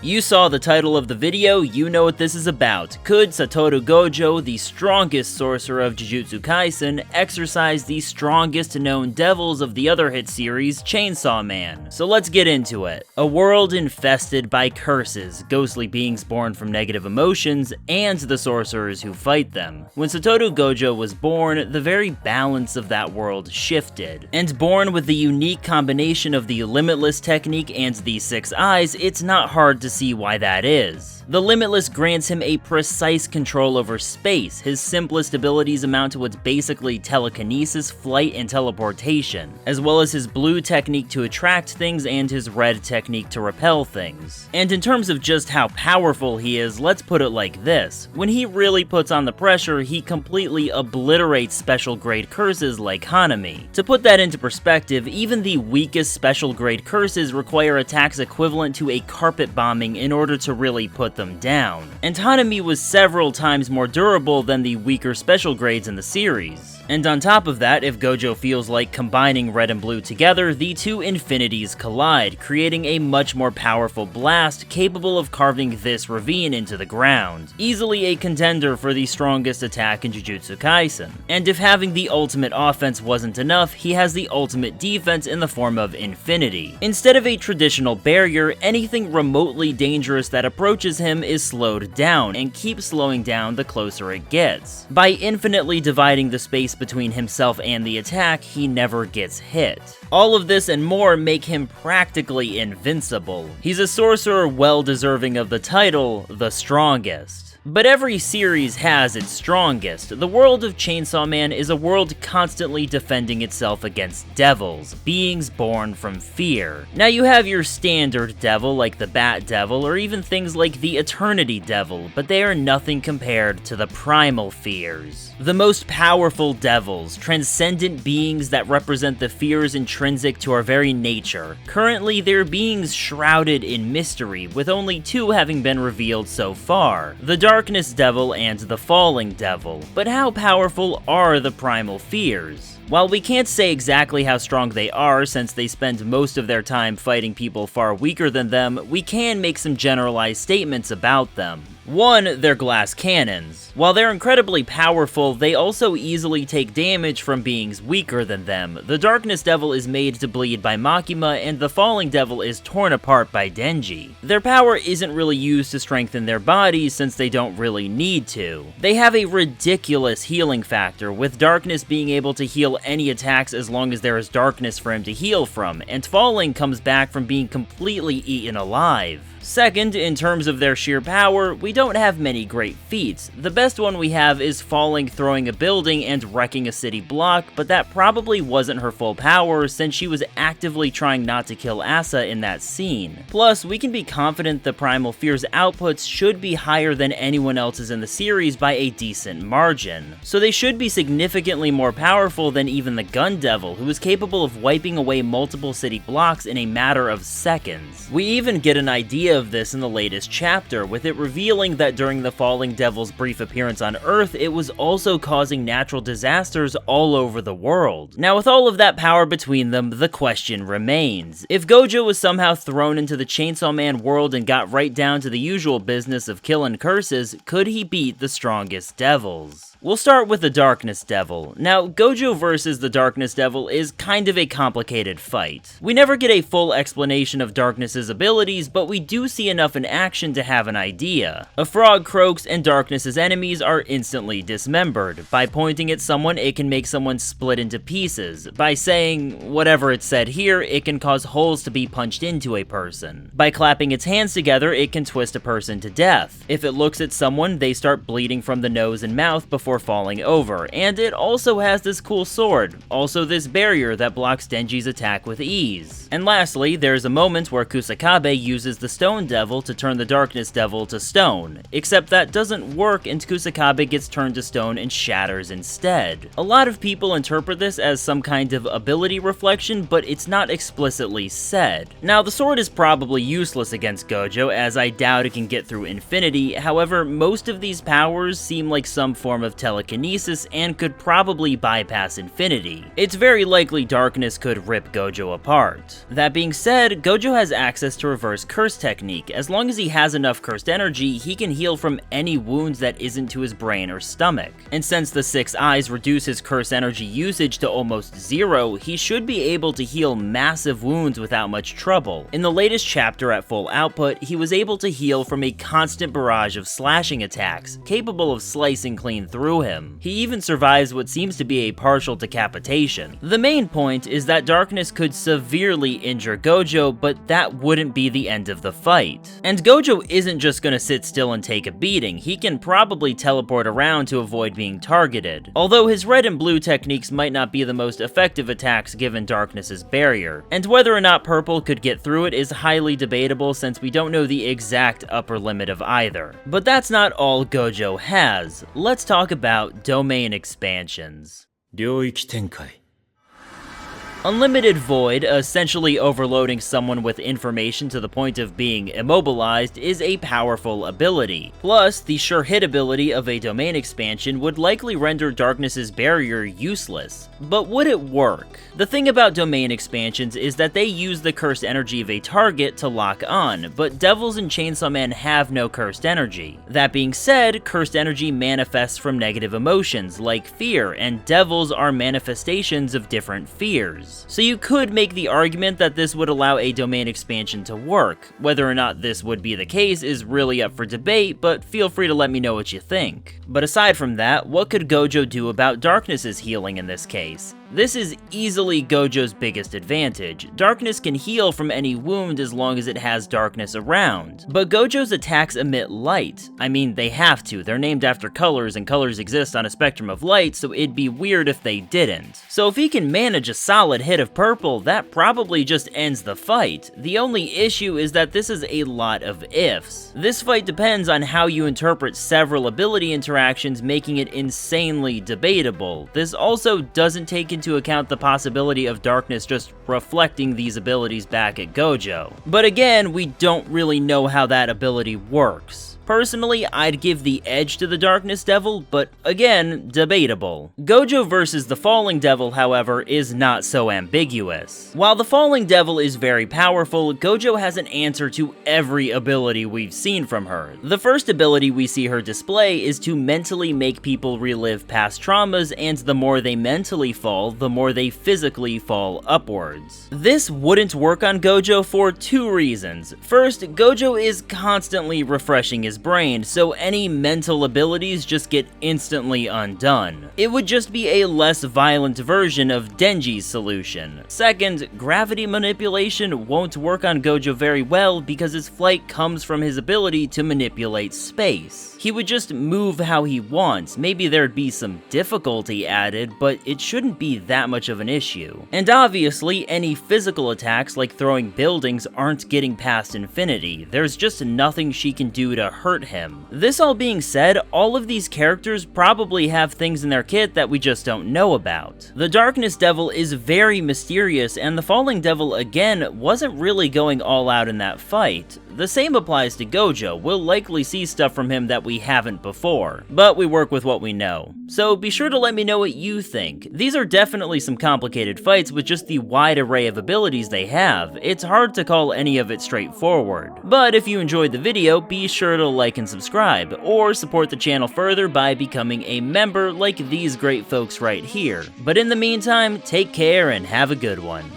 You saw the title of the video, you know what this is about. Could Satoru Gojo, the strongest sorcerer of Jujutsu Kaisen, exercise the strongest known devils of the other hit series, Chainsaw Man? So let's get into it. A world infested by curses, ghostly beings born from negative emotions, and the sorcerers who fight them. When Satoru Gojo was born, the very balance of that world shifted. And born with the unique combination of the Limitless technique and the 6 eyes, it's not hard to see why that is. The Limitless grants him a precise control over space. His simplest abilities amount to what's basically telekinesis, flight, and teleportation, as well as his blue technique to attract things and his red technique to repel things. And in terms of just how powerful he is, let's put it like this. When he really puts on the pressure, he completely obliterates special grade curses like Hanami. To put that into perspective, even the weakest special grade curses require attacks equivalent to a carpet bombing in order to really put them down. And Hanami was several times more durable than the weaker special grades in the series. And on top of that, if Gojo feels like combining red and blue together, the two infinities collide, creating a much more powerful blast capable of carving this ravine into the ground. Easily a contender for the strongest attack in Jujutsu Kaisen. And if having the ultimate offense wasn't enough, he has the ultimate defense in the form of infinity. Instead of a traditional barrier, anything remotely dangerous that approaches him is slowed down, and keeps slowing down the closer it gets. By infinitely dividing the space between himself and the attack, he never gets hit. All of this and more make him practically invincible. He's a sorcerer well deserving of the title, the strongest. But every series has its strongest. The world of Chainsaw Man is a world constantly defending itself against devils, beings born from fear. Now you have your standard devil like the Bat Devil, or even things like the Eternity Devil, but they are nothing compared to the Primal Fears. The most powerful devils, transcendent beings that represent the fears intrinsic to our very nature. Currently, they're beings shrouded in mystery, with only 2 having been revealed so far. The Darkness Devil and the Falling Devil. But how powerful are the Primal Fears? While we can't say exactly how strong they are since they spend most of their time fighting people far weaker than them, we can make some generalized statements about them. 1. They're glass cannons. While they're incredibly powerful, they also easily take damage from beings weaker than them. The Darkness Devil is made to bleed by Makima, and the Falling Devil is torn apart by Denji. Their power isn't really used to strengthen their bodies since they don't really need to. They have a ridiculous healing factor, with Darkness being able to heal any attacks as long as there is darkness for him to heal from, and Falling comes back from being completely eaten alive. Second, in terms of their sheer power, we don't have many great feats. The best one we have is Falling throwing a building and wrecking a city block, but that probably wasn't her full power since she was actively trying not to kill Asa in that scene. Plus, we can be confident the Primal Fears outputs should be higher than anyone else's in the series by a decent margin. So they should be significantly more powerful than even the Gun Devil, who is capable of wiping away multiple city blocks in a matter of seconds. We even get an idea of this in the latest chapter, with it revealing that during the Falling Devil's brief appearance on Earth, it was also causing natural disasters all over the world. Now, with all of that power between them, the question remains. If Gojo was somehow thrown into the Chainsaw Man world and got right down to the usual business of killing curses, could he beat the strongest devils? We'll start with the Darkness Devil. Now, Gojo versus the Darkness Devil is kind of a complicated fight. We never get a full explanation of Darkness's abilities, but we do see enough in action to have an idea. A frog croaks and Darkness's enemies are instantly dismembered. By pointing at someone, it can make someone split into pieces. By saying whatever it said here, it can cause holes to be punched into a person. By clapping its hands together, it can twist a person to death. If it looks at someone, they start bleeding from the nose and mouth before falling over, and it also has this cool sword, also this barrier that blocks Denji's attack with ease. And lastly, there's a moment where Kusakabe uses the Stone Devil to turn the Darkness Devil to stone, except that doesn't work and Kusakabe gets turned to stone and shatters instead. A lot of people interpret this as some kind of ability reflection, but it's not explicitly said. Now, the sword is probably useless against Gojo, as I doubt it can get through infinity. However, most of these powers seem like some form of telekinesis and could probably bypass infinity. It's very likely Darkness could rip Gojo apart. That being said, Gojo has access to reverse curse technique. As long as he has enough cursed energy, he can heal from any wounds that isn't to his brain or stomach. And since the 6 eyes reduce his curse energy usage to almost 0, he should be able to heal massive wounds without much trouble. In the latest chapter at full output, he was able to heal from a constant barrage of slashing attacks, capable of slicing clean through him. He even survives what seems to be a partial decapitation. The main point is that Darkness could severely injure Gojo, but that wouldn't be the end of the fight. And Gojo isn't just gonna sit still and take a beating, he can probably teleport around to avoid being targeted. Although his red and blue techniques might not be the most effective attacks given Darkness's barrier. And whether or not purple could get through it is highly debatable since we don't know the exact upper limit of either. But that's not all Gojo has. Let's talk about domain expansions. 領域展開 Unlimited Void, essentially overloading someone with information to the point of being immobilized, is a powerful ability. Plus, the sure hit ability of a domain expansion would likely render Darkness's barrier useless. But would it work? The thing about domain expansions is that they use the cursed energy of a target to lock on, but Devils and Chainsaw Man have no cursed energy. That being said, cursed energy manifests from negative emotions like fear, and Devils are manifestations of different fears. So you could make the argument that this would allow a domain expansion to work. Whether or not this would be the case is really up for debate, but feel free to let me know what you think. But aside from that, what could Gojo do about Darkness's healing in this case? This is easily Gojo's biggest advantage. Darkness can heal from any wound as long as it has Darkness around. But Gojo's attacks emit light. I mean, they have to. They're named after colors, and colors exist on a spectrum of light, so it'd be weird if they didn't. So if he can manage a solid hit of purple, that probably just ends the fight. The only issue is that this is a lot of ifs. This fight depends on how you interpret several ability interactions, making it insanely debatable. This also doesn't take into account the possibility of Darkness just reflecting these abilities back at Gojo. But again, we don't really know how that ability works. Personally, I'd give the edge to the Darkness Devil, but again, debatable. Gojo versus the Falling Devil, however, is not so ambiguous. While the Falling Devil is very powerful, Gojo has an answer to every ability we've seen from her. The first ability we see her display is to mentally make people relive past traumas, and the more they mentally fall, the more they physically fall upwards. This wouldn't work on Gojo for 2 reasons. First, Gojo is constantly refreshing his brain, so any mental abilities just get instantly undone. It would just be a less violent version of Denji's solution. Second, gravity manipulation won't work on Gojo very well because his flight comes from his ability to manipulate space. He would just move how he wants. Maybe there'd be some difficulty added, but it shouldn't be that much of an issue. And obviously, any physical attacks like throwing buildings aren't getting past infinity. There's just nothing she can do to hurt him. This all being said, all of these characters probably have things in their kit that we just don't know about. The Darkness Devil is very mysterious, and the Falling Devil again wasn't really going all out in that fight. The same applies to Gojo. We'll likely see stuff from him that we haven't before, but we work with what we know. So be sure to let me know what you think. These are definitely some complicated fights with just the wide array of abilities they have. It's hard to call any of it straightforward. But if you enjoyed the video, be sure to like and subscribe, or support the channel further by becoming a member like these great folks right here. But in the meantime, take care and have a good one.